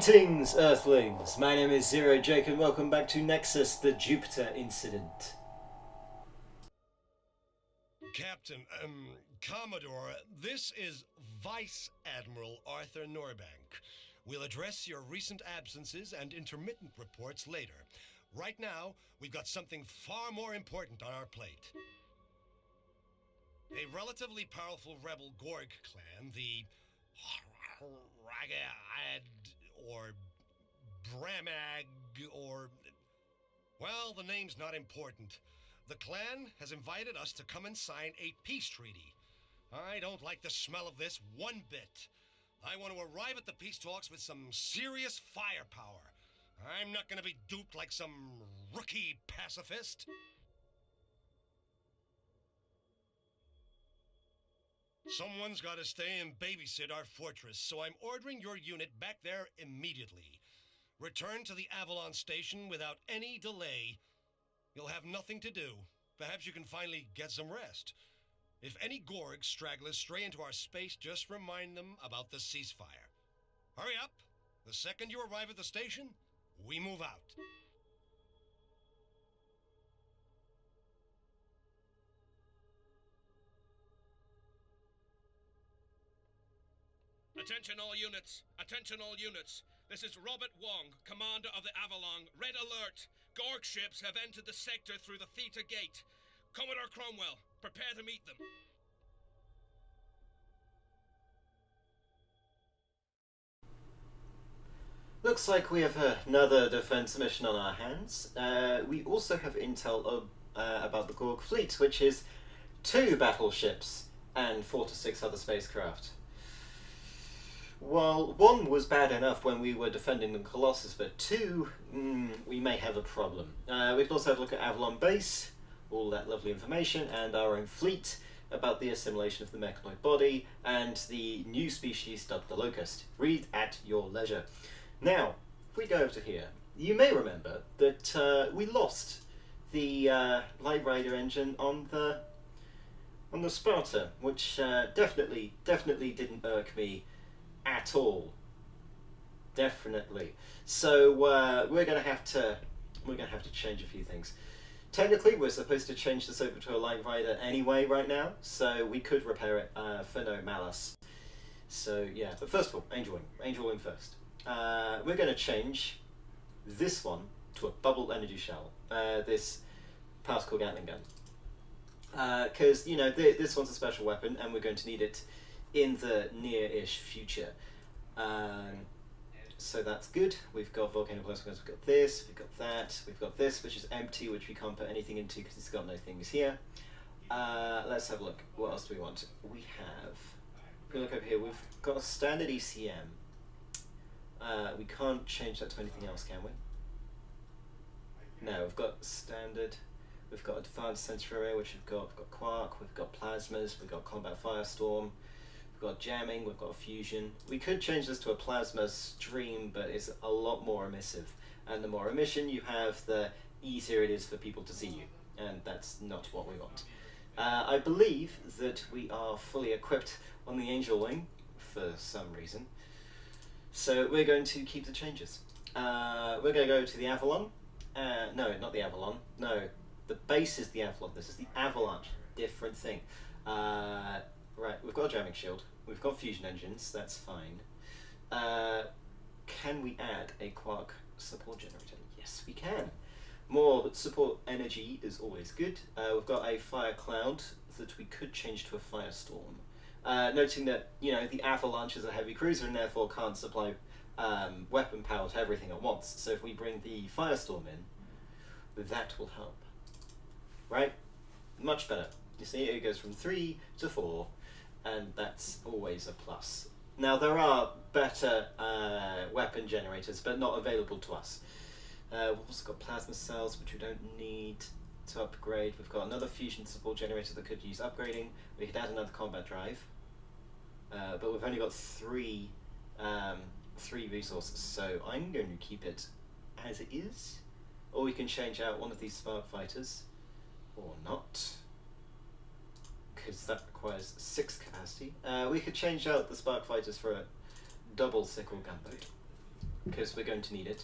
Greetings, Earthlings! My name is Zero Jake and welcome back to Nexus, the Jupiter incident. Captain, Commodore, this is Vice Admiral Arthur Norbank. We'll address your recent absences and intermittent reports later. Right now, we've got something far more important on our plate. A relatively powerful rebel Gorg clan, the Ragad, or Bramag, or... well, the name's not important. The clan has invited us to come and sign a peace treaty. I don't like the smell of this one bit. I want to arrive at the peace talks with some serious firepower. I'm not going to be duped like some rookie pacifist. Someone's got to stay and babysit our fortress, so I'm ordering your unit back there immediately. Return to the Avalon station without any delay. You'll have nothing to do. Perhaps you can finally get some rest. If any Gorg stragglers stray into our space, just remind them about the ceasefire. Hurry up! The second you arrive at the station, we move out. Attention all units! Attention all units! This is Robert Wong, commander of the Avalon. Red alert! Gorg ships have entered the sector through the Theta Gate. Commodore Cromwell, prepare to meet them. Looks like we have another defense mission on our hands. We also have intel about the Gorg fleet, which is 2 battleships and 4 to 6 other spacecraft. Well, 1 was bad enough when we were defending the Colossus, but 2, we may have a problem. We can also have a look at Avalon base, all that lovely information, and our own fleet, about the assimilation of the mechanoid body, and the new species dubbed the Locust. Read at your leisure. Now, if we go over to here, you may remember that we lost the Light Rider engine on the Sparta, which definitely didn't irk me at all. Definitely. So we're gonna have to change a few things. Technically, we're supposed to change this over to a Light Rider anyway right now, so we could repair it for no malice. So yeah, but first of all, Angel Wing first. We're going to change this one to a bubble energy shell, this particle Gatling gun, because you know this one's a special weapon and we're going to need it in the near-ish future. So that's good. We've got volcano plasma, we've got this, we've got that, we've got this, which is empty, which we can't put anything into because it's got no things here. Let's have a look. What else do we want? We have, if we look over here, we've got a standard ECM. We can't change that to anything else, can we? No, we've got standard, we've got advanced sensor array, which we've got quark, we've got plasmas, we've got combat firestorm, we've got jamming, we've got fusion. We could change this to a plasma stream, but it's a lot more emissive. And the more emission you have, the easier it is for people to see you. And that's not what we want. I believe that we are fully equipped on the Angel Wing, for some reason. So we're going to keep the changes. We're going to go to the Avalon. No, not the Avalon. No, the base is the Avalon. This is the Avalanche. Different thing. Right, we've got a jamming shield. We've got fusion engines. That's fine. Can we add a quark support generator? Yes, we can. More support energy is always good. We've got a fire cloud that we could change to a firestorm. Noting that, you know, the Avalanche is a heavy cruiser and therefore can't supply weapon power to everything at once. So if we bring the Firestorm in, that will help. Right? Much better. You see, it goes from 3 to 4, and that's always a plus. Now, there are better weapon generators, but not available to us. We've also got plasma cells, which we don't need to upgrade. We've got another fusion support generator that could use upgrading. We could add another combat drive, but we've only got three resources, so I'm going to keep it as it is. Or we can change out one of these spark fighters, or not, because that requires 6 capacity. We could change out the spark fighters for a double sickle gunboat. because we're going to need it.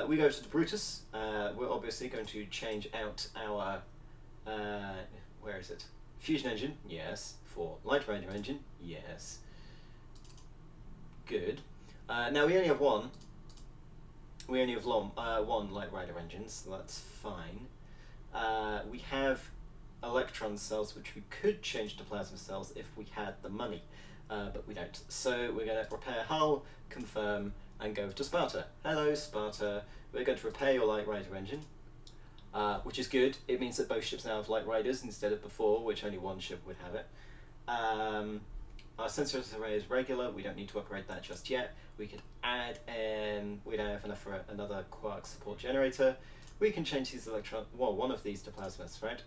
We go to the Brutus. We're obviously going to change out our where is it? Fusion engine, yes. For Light Rider engine, yes. Good. Now we only have one. We only have one Light Rider engine, so that's fine. We have electron cells, which we could change to plasma cells if we had the money, but we don't. So we're going to repair hull, confirm, and go to Sparta. Hello, Sparta. We're going to repair your Light Rider engine, which is good. It means that both ships now have Light Riders instead of before, which only one ship would have it. Our sensor array is regular. We don't need to upgrade that just yet. We could add in. We don't have enough for another quark support generator. We can change these one of these to plasmas, right?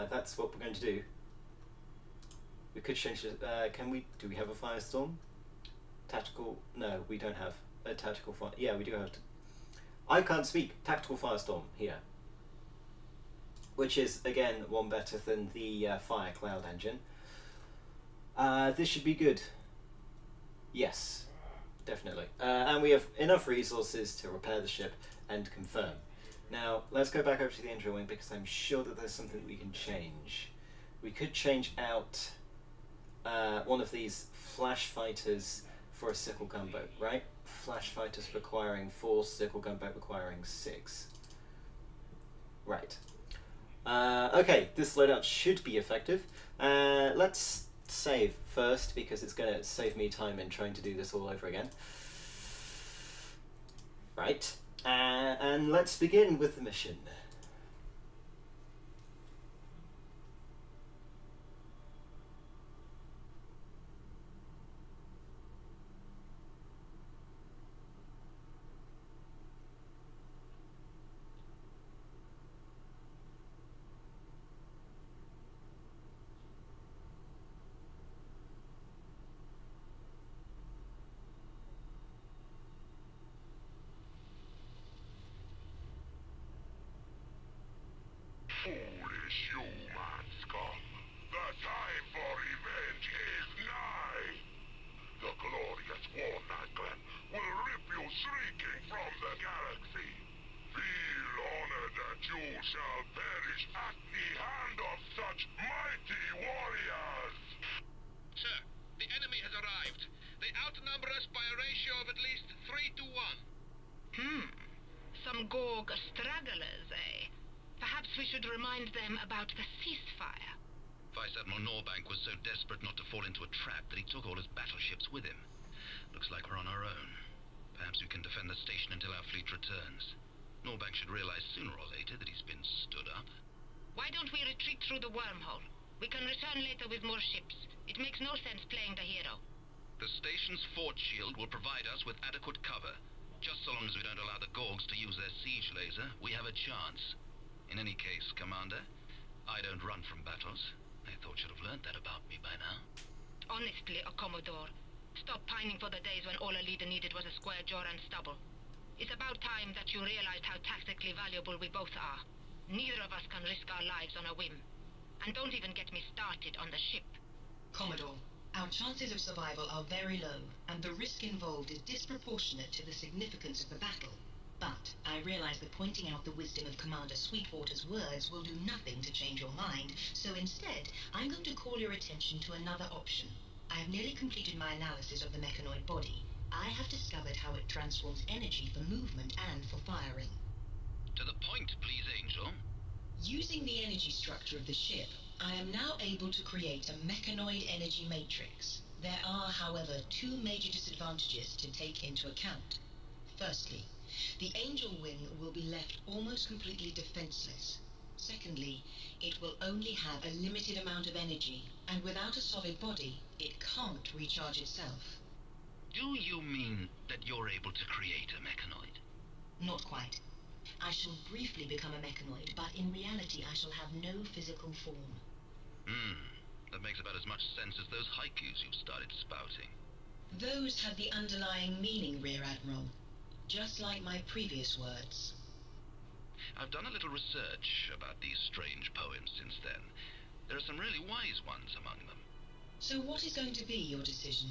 That's what we're going to do. We could change it. Do we have a firestorm? Tactical? No, we don't have a tactical fire. Yeah, we do have. I can't speak. Tactical firestorm here, which is again one better than the fire cloud engine. This should be good. Yes, definitely. And we have enough resources to repair the ship and confirm. Now, let's go back over to the engine wing because I'm sure that there's something that we can change. We could change out one of these flash fighters for a sickle gunboat, right? Flash fighters requiring 4, sickle gunboat requiring 6. Right. Okay, this loadout should be effective. Let's save first because it's going to save me time in trying to do this all over again. Right. And let's begin with the mission. Foolish human scum. The time for revenge is nigh. The glorious war nightclub will rip you shrieking from the galaxy. Feel honored that you shall perish at the hand of such mighty warriors. Sir, the enemy has arrived. They outnumber us by a ratio of at least 3 to 1. Some Gorg stragglers, eh? Perhaps we should remind them about the ceasefire. Vice Admiral Norbank was so desperate not to fall into a trap that he took all his battleships with him. Looks like we're on our own. Perhaps we can defend the station until our fleet returns. Norbank should realize sooner or later that he's been stood up. Why don't we retreat through the wormhole? We can return later with more ships. It makes no sense playing the hero. The station's fort shield will provide us with adequate cover. Just so long as we don't allow the Gorgs to use their siege laser, we have a chance. In any case, Commander, I don't run from battles. I thought you'd have learned that about me by now. Honestly, Commodore, stop pining for the days when all a leader needed was a square jaw and stubble. It's about time that you realized how tactically valuable we both are. Neither of us can risk our lives on a whim. And don't even get me started on the ship. Commodore, our chances of survival are very low, and the risk involved is disproportionate to the significance of the battle. But I realize that pointing out the wisdom of Commander Sweetwater's words will do nothing to change your mind, so instead, I'm going to call your attention to another option. I have nearly completed my analysis of the mechanoid body. I have discovered how it transforms energy for movement and for firing. To the point, please, Angel. Using the energy structure of the ship, I am now able to create a mechanoid energy matrix. There are, however, 2 major disadvantages to take into account. Firstly, the Angel Wing will be left almost completely defenseless. Secondly, it will only have a limited amount of energy, and without a solid body, it can't recharge itself. Do you mean that you're able to create a mechanoid? Not quite. I shall briefly become a mechanoid, but in reality I shall have no physical form. That makes about as much sense as those haikus you've started spouting. Those had the underlying meaning, Rear Admiral. Just like my previous words. I've done a little research about these strange poems since then. There are some really wise ones among them. So what is going to be your decision?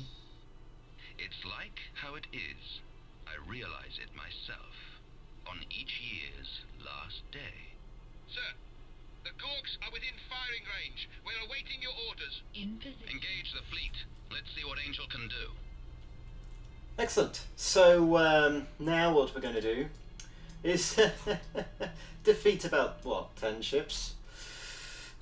It's like how it is. I realize it myself. On each year's last day. Sir, the Gorgs are within firing range. We're awaiting your orders. In position. Engage the fleet. Let's see what Angel can do. Excellent. So now what we're going to do is defeat about, what, 10 ships?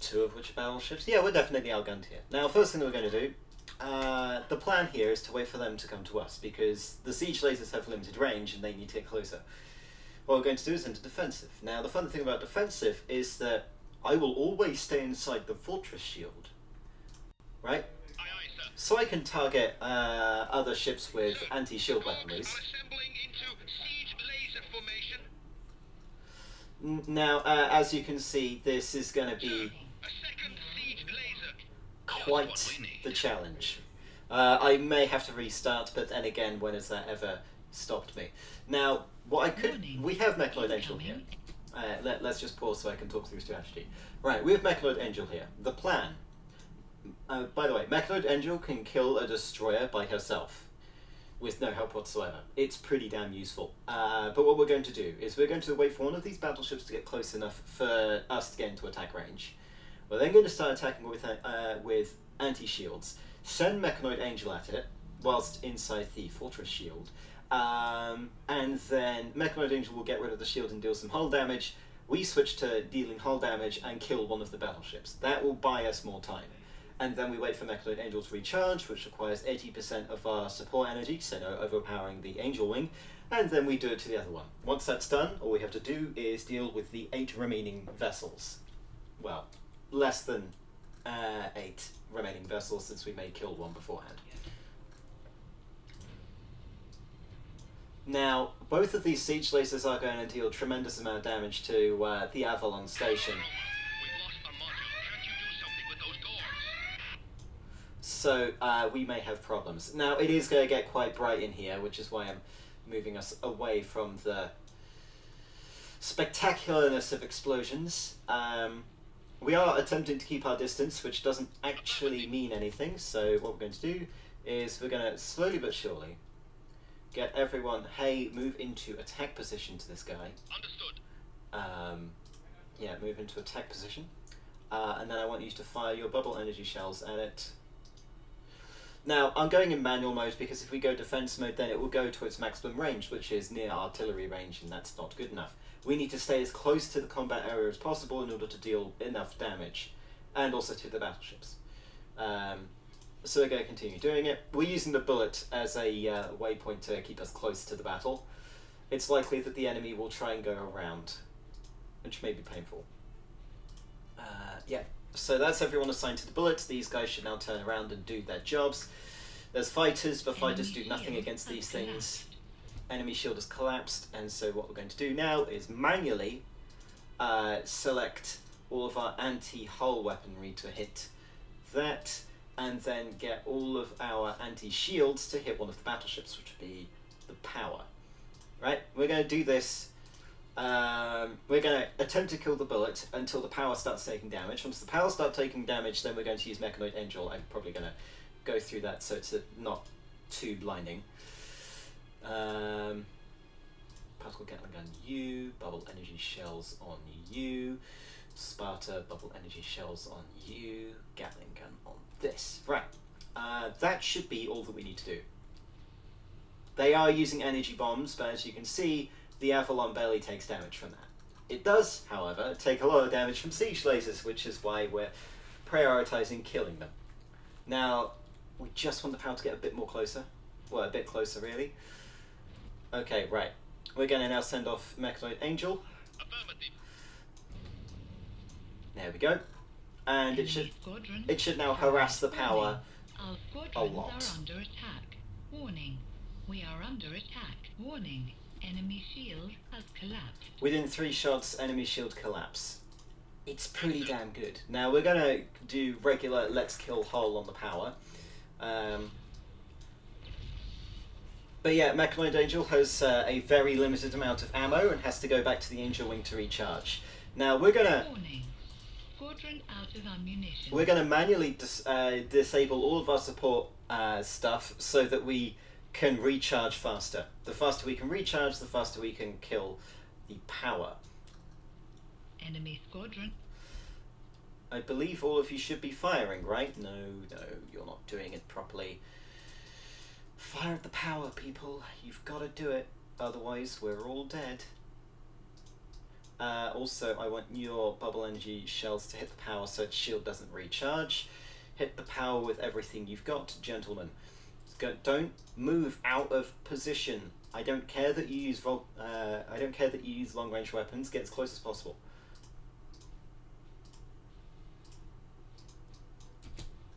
2 of which are battleships? Yeah, we're definitely outgunned here. Now, first thing we're going to do, the plan here is to wait for them to come to us, because the siege lasers have limited range and they need to get closer. What we're going to do is enter defensive. Now, the fun thing about defensive is that I will always stay inside the fortress shield, right? Aye, aye, sir. So I can target other ships with anti-shield weaponries. Gorgs are assembling into siege laser formation. Now, as you can see, this is going to be A second siege laser. quite the challenge. I may have to restart, but then again, when has that ever stopped me? Now, what I could... We have Mechanoid Angel here. Let's just pause so I can talk through strategy. Right, we have Mechanoid Angel here. The plan... by the way, Mechanoid Angel can kill a destroyer by herself, with no help whatsoever. It's pretty damn useful. But what we're going to do is we're going to wait for one of these battleships to get close enough for us to get into attack range. We're then going to start attacking with anti-shields. Send Mechanoid Angel at it, whilst inside the fortress shield. And then Mechanoid Angel will get rid of the shield and deal some hull damage. We switch to dealing hull damage and kill one of the battleships. That will buy us more time. And then we wait for Mechanoid Angel to recharge, which requires 80% of our support energy, so no overpowering the Angel Wing, and then we do it to the other one. Once that's done, all we have to do is deal with the 8 remaining vessels. Well, less than 8 remaining vessels, since we may kill one beforehand. Now, both of these siege lasers are going to deal a tremendous amount of damage to the Avalon station. We've lost a module. Can't you do something with those Gorgs? So we may have problems. Now, it is going to get quite bright in here, which is why I'm moving us away from the spectacularness of explosions. We are attempting to keep our distance, which doesn't actually mean anything. So what we're going to do is we're going to slowly but surely get everyone, hey, move into attack position to this guy. Understood. Yeah, move into attack position. And then I want you to fire your bubble energy shells at it. Now, I'm going in manual mode because if we go defense mode, then it will go to its maximum range, which is near artillery range, and that's not good enough. We need to stay as close to the combat area as possible in order to deal enough damage, and also to the battleships. So we're going to continue doing it. We're using the bullet as a waypoint to keep us close to the battle. It's likely that the enemy will try and go around, which may be painful. Yeah, so that's everyone assigned to the bullet. These guys should now turn around and do their jobs. There's fighters, but fighters do nothing against these things. Enemy shield has collapsed, and so what we're going to do now is manually select all of our anti-hull weaponry to hit that, and then get all of our anti-shields to hit one of the battleships, which would be the power. Right, we're going to do this. We're going to attempt to kill the bullet until the power starts taking damage. Once the power starts taking damage, then we're going to use Mechanoid Angel. I'm probably going to go through that so it's not too blinding. Particle Gatling gun you, bubble energy shells on you, Sparta bubble energy shells on you, Gatling gun on this. Right, that should be all that we need to do. They are using energy bombs, but as you can see, the Avalon barely takes damage from that. It does, however, take a lot of damage from siege lasers, which is why we're prioritizing killing them. Now, we just want the power to get a bit more closer. Well, a bit closer, really. Okay, right. We're going to now send off Mechanoid Angel. Affirmative. There we go. And it should now harass the power Our a squadrons lot. are under attack. Warning. We are under attack. Warning. Enemy shield has collapsed. Within 3 shots, enemy shield collapse. It's pretty damn good. Now we're going to do regular let's kill hull on the power. But yeah, Mechanoid Angel has a very limited amount of ammo and has to go back to the Angel Wing to recharge. Now we're going to... Warning. Squadron out of ammunition. We're going to manually disable all of our support stuff so that we can recharge faster. The faster we can recharge, the faster we can kill the power. Enemy squadron. I believe all of you should be firing, right? No, you're not doing it properly. Fire at the power, people. You've got to do it. Otherwise, we're all dead. Also, I want your bubble energy shells to hit the power so its shield doesn't recharge. Hit the power with everything you've got, gentlemen. Don't move out of position. I don't care that you use long-range weapons. Get as close as possible.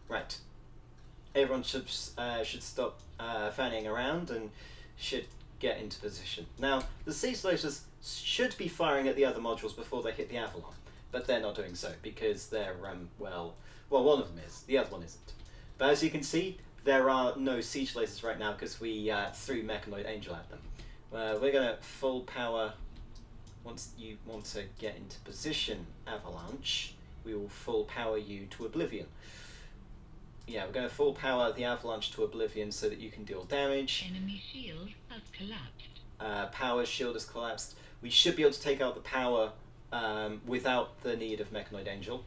Right. Everyone should stop fanning around and should get into position. Now, the siege lasers should be firing at the other modules before they hit the Avalon, but they're not doing so because they're well, one of them is, the other one isn't. But as you can see, there are no siege lasers right now because we threw Mechanoid Angel at them. We're gonna full power. Once you want to get into position, Avalanche, we will full power you to oblivion. Yeah, we're going to full power the Avalanche to oblivion so that you can deal damage. Enemy shield has collapsed. Power shield has collapsed. We should be able to take out the power without the need of Mechanoid Angel.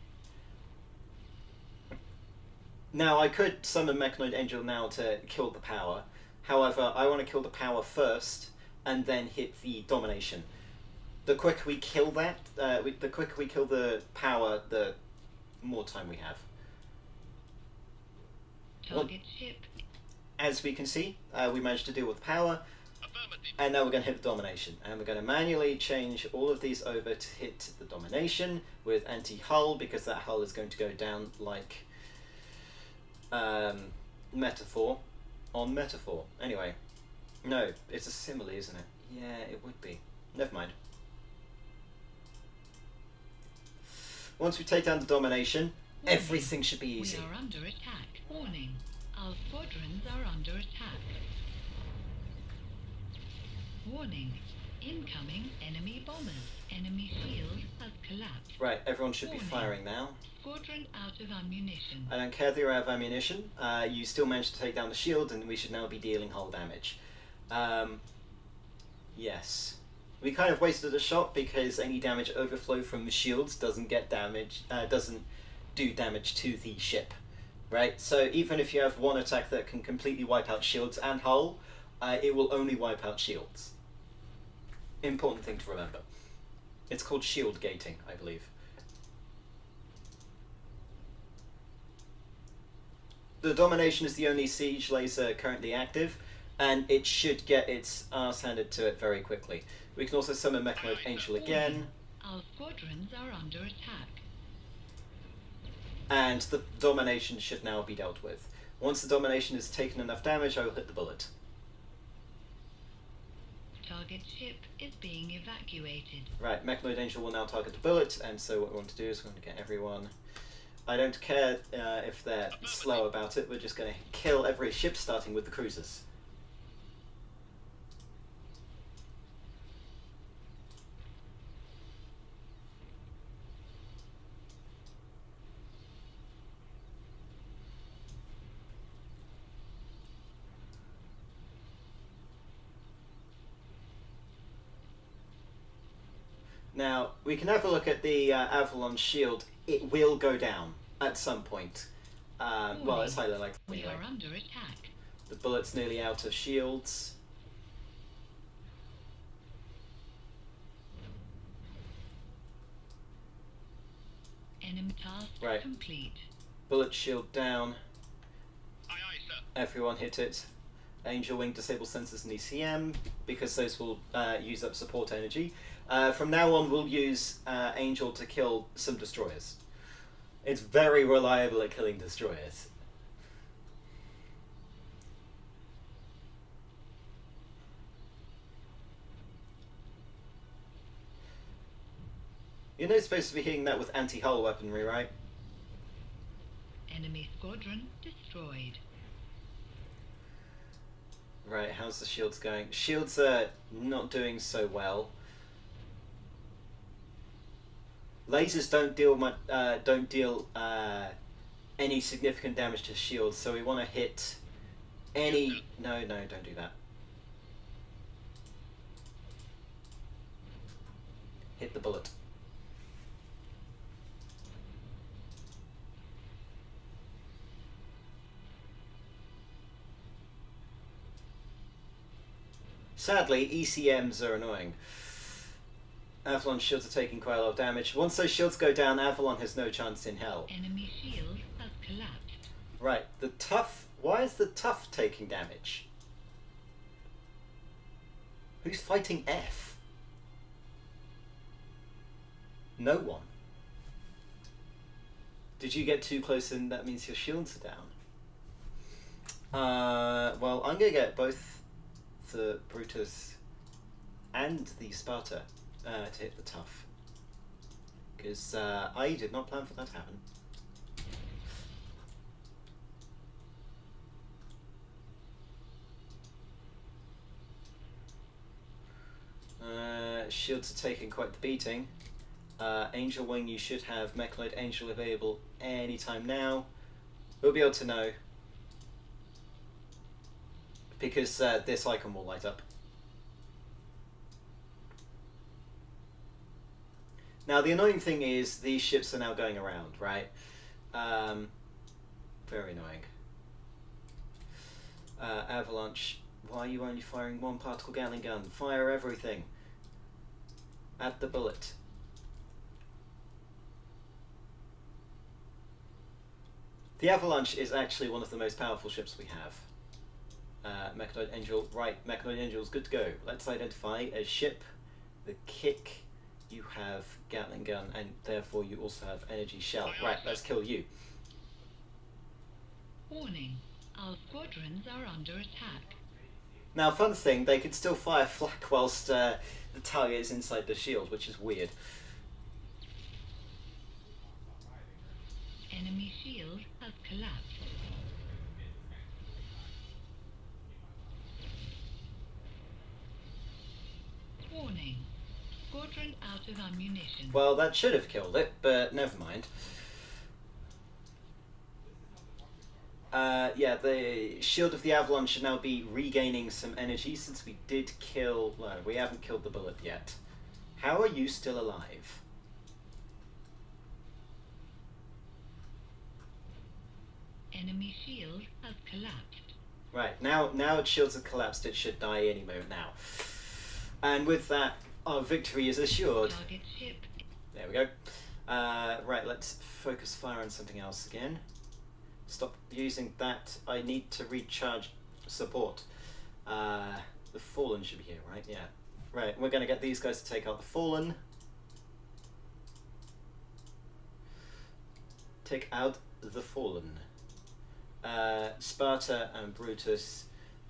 Now, I could summon Mechanoid Angel now to kill the power. However, I want to kill the power first and then hit the domination. The quicker we kill that, the quicker we kill the power, the more time we have. Target ship. As we can see, we managed to deal with power, and now we're going to hit the domination. And we're going to manually change all of these over to hit the domination with anti-hull, because that hull is going to go down like metaphor on metaphor. Anyway, no, it's a simile, isn't it? Yeah, it would be. Never mind. Once we take down the domination, everything should be easy. We are under attack. Warning. Our squadrons are under attack. Warning. Incoming enemy bombers. Enemy shield has collapsed. Right, everyone should be Warning. firing now. Squadron out of ammunition. I don't care that you're out of ammunition. You still managed to take down the shield, and we should now be dealing hull damage. Yes. We kind of wasted a shot because any damage overflow from the shields doesn't get damage, doesn't do damage to the ship, right? So even if you have one attack that can completely wipe out shields and hull, it will only wipe out shields. Important thing to remember. It's called shield gating, I believe. The domination is the only siege laser currently active, and it should get its arse handed to it very quickly. We can also summon Mechanoid Angel again. Our squadrons are under attack. And the domination should now be dealt with. Once the domination has taken enough damage, I will hit the bullet. Target ship is being evacuated. Right, Mechanoid Angel will now target the bullet, and so what we want to do is we're going to get everyone... I don't care if they're slow about it, we're just going to kill every ship starting with the cruisers. Now, we can have a look at the Avalon shield. It will go down at some point. Well, it's highly likely. We Anyway. are under attack. The bullet's nearly out of shields. Enemy task Right. complete. Bullet shield down. Aye, aye, sir. Everyone hit it. Angel Wing disable sensors and ECM, because those will use up support energy. From now on, we'll use Angel to kill some destroyers. It's very reliable at killing destroyers. You're not supposed to be hitting that with anti-hull weaponry, right? Enemy squadron destroyed. Right, how's the shields going? Shields are not doing so well. Lasers don't deal any significant damage to shields, so we want to hit any... No, don't do that. Hit the bullet. Sadly, ECMs are annoying. Avalon shields are taking quite a lot of damage. Once those shields go down, Avalon has no chance in hell. Enemy shield has collapsed. Right, the tough... Why is the tough taking damage? Who's fighting F? No one. Did you get too close and that means your shields are down? Well, I'm going to get both the Brutus and the Sparta to hit the tough. Because I did not plan for that to happen. Shields are taking quite the beating. Angel Wing, you should have Mechanoid Angel available anytime now. We'll be able to know. Because this icon will light up. Now the annoying thing is these ships are now going around, right? Very annoying. Avalanche, why are you only firing one particle Gatling gun? Fire everything. Add the bullet. The Avalanche is actually one of the most powerful ships we have. Mechanoid Angel, right, Mechanoid Angel's good to go. Let's identify a ship, the kick, you have Gatling gun, and therefore you also have energy shell. Right, let's kill you. Warning, our squadrons are under attack. Now, fun thing, they could still fire flak whilst the target is inside the shield, which is weird. Enemy shield has collapsed. Warning, squadron out of ammunition. Well, that should have killed it, but never mind. Yeah, the shield of the Avalon should now be regaining some energy since we did kill... No, we haven't killed the bullet yet. How are you still alive? Enemy shield has collapsed. Right, now its shields have collapsed, it should die any moment now. And with that, our victory is assured. Target ship. There we go. Right, let's focus fire on something else again. Stop using that. I need to recharge support. The Fallen should be here, right? Yeah. Right, we're going to get these guys to take out the Fallen. Take out the Fallen. Sparta and Brutus,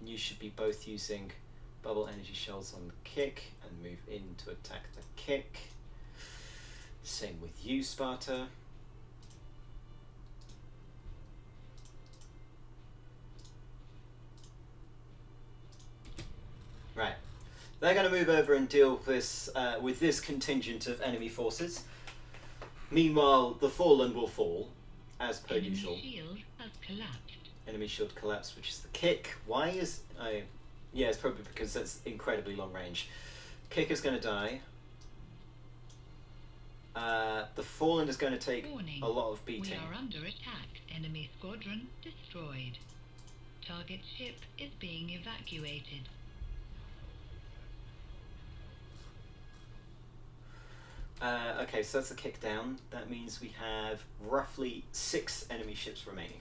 you should be both using bubble energy shells on the kick and move in to attack the kick. Same with you, Sparta. Right, they're going to move over and deal with this contingent of enemy forces. Meanwhile, the Fallen will fall, as per usual. Enemy shield has collapsed. Enemy shield collapse, which is the kick. Why is... yeah, it's probably because that's incredibly long range. Kick is going to die. The Fallen is going to take Warning, a lot of beating. we are under attack. Enemy squadron destroyed. Target ship is being evacuated. Okay, so that's the kick down. That means we have roughly 6 enemy ships remaining.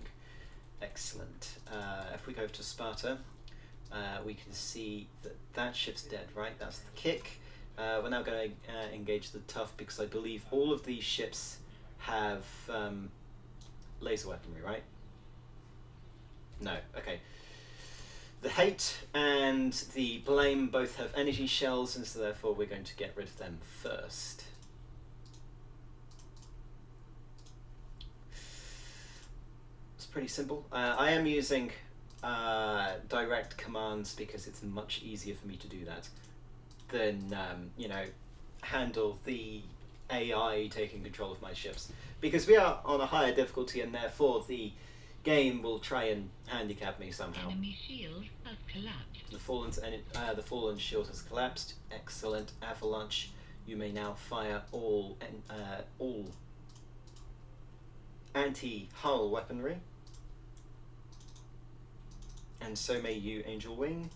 Excellent. If we go to Sparta, we can see that that ship's dead, right? That's the kick. We're now going to engage the tough because I believe all of these ships have laser weaponry, right? No, okay. The Hate and the Blame both have energy shells, and so therefore we're going to get rid of them first. Pretty simple. I am using direct commands because it's much easier for me to do that than you know, handle the AI taking control of my ships, because we are on a higher difficulty and therefore the game will try and handicap me somehow. Enemy shield has collapsed. The fallen shield has collapsed. Excellent. Avalanche, you may now fire all anti-hull weaponry. And so may you, Angel Wing.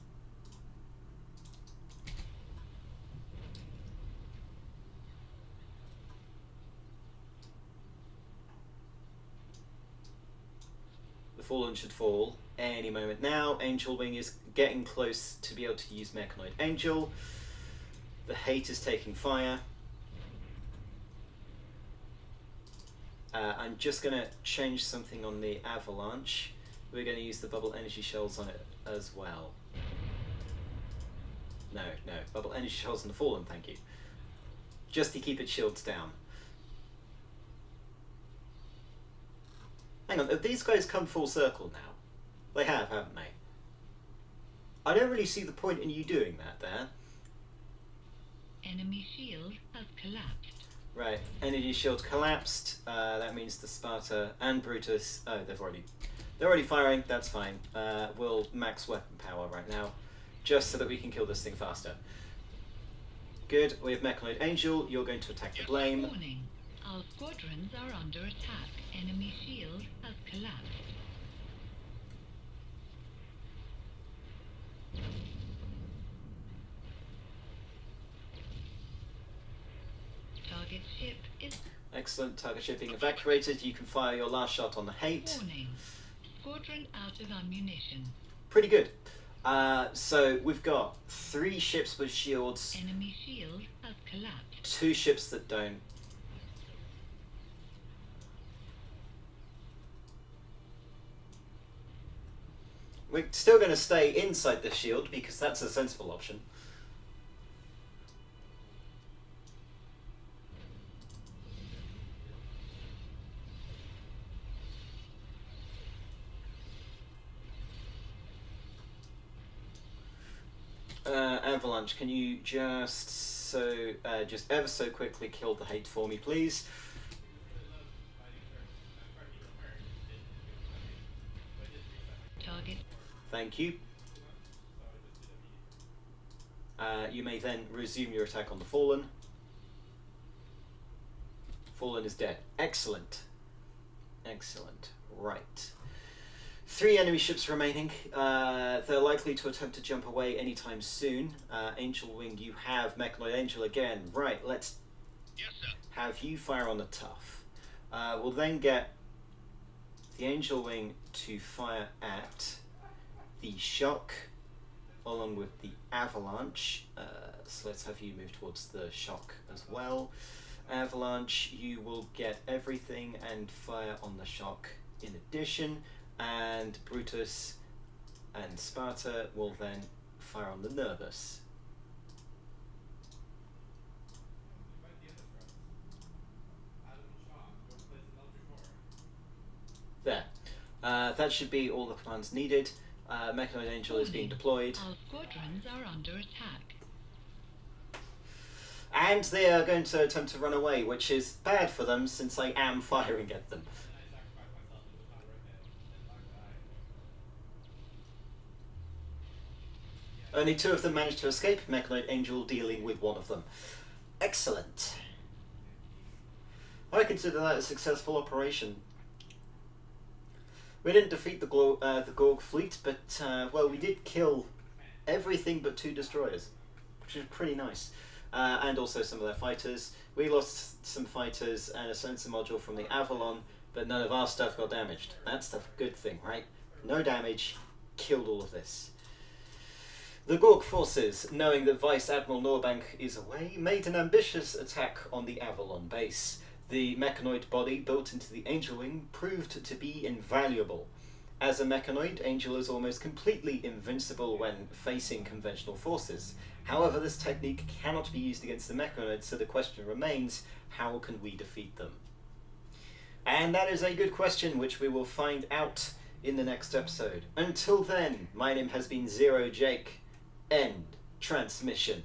The Fallen should fall any moment now. Angel Wing is getting close to be able to use Mechanoid Angel. The Hate is taking fire. I'm just going to change something on the Avalanche. We're going to use the bubble energy shells on it as well. No, bubble energy shells on the Fallen, thank you. Just to keep its shields down. Hang on, have these guys come full circle now? They have, haven't they? I don't really see the point in you doing that there. Enemy shield has collapsed. Right, energy shield collapsed. That means the Sparta and Brutus. Oh, they're already firing. That's fine. We'll max weapon power right now, just so that we can kill this thing faster. Good. We have Mechanoid Angel. You're going to attack the blame. Warning. Our squadrons are under attack. Enemy shield has collapsed. Target ship is... Excellent. Target ship being evacuated. You can fire your last shot on the Hate. Warning. Squadron out of ammunition. Pretty good. So we've got 3 ships with shields. Enemy shield has collapsed. 2 ships that don't. We're still going to stay inside the shield because that's a sensible option. Avalanche, can you just ever so quickly kill the Hate for me, please? Target. Thank you. You may then resume your attack on the Fallen. Fallen is dead. Excellent. Excellent. Right. 3 enemy ships remaining. They're likely to attempt to jump away anytime soon. Angel Wing, you have Mechanoid Angel again. Right, let's have you fire on the Tough. We'll then get the Angel Wing to fire at the Shock along with the Avalanche. So let's have you move towards the Shock as well. Avalanche, you will get everything and fire on the Shock in addition. And Brutus and Sparta will then fire on the Nervous. There. That should be all the commands needed. Mechanoid Angel is being deployed. Our squadrons are under attack. And they are going to attempt to run away, which is bad for them since I am firing at them. Only 2 of them managed to escape, Mechanoid Angel dealing with 1 of them. Excellent. I consider that a successful operation. We didn't defeat the Gorg fleet, but, well, we did kill everything but 2 destroyers, which is pretty nice. And also some of their fighters. We lost some fighters and a sensor module from the Avalon, but none of our stuff got damaged. That's the good thing, right? No damage, killed all of this. The Gorg forces, knowing that Vice Admiral Norbank is away, made an ambitious attack on the Avalon base. The mechanoid body built into the Angel Wing proved to be invaluable. As a mechanoid, Angel is almost completely invincible when facing conventional forces. However, this technique cannot be used against the mechanoids, so the question remains, how can we defeat them? And that is a good question, which we will find out in the next episode. Until then, my name has been Zero Jake. End transmission.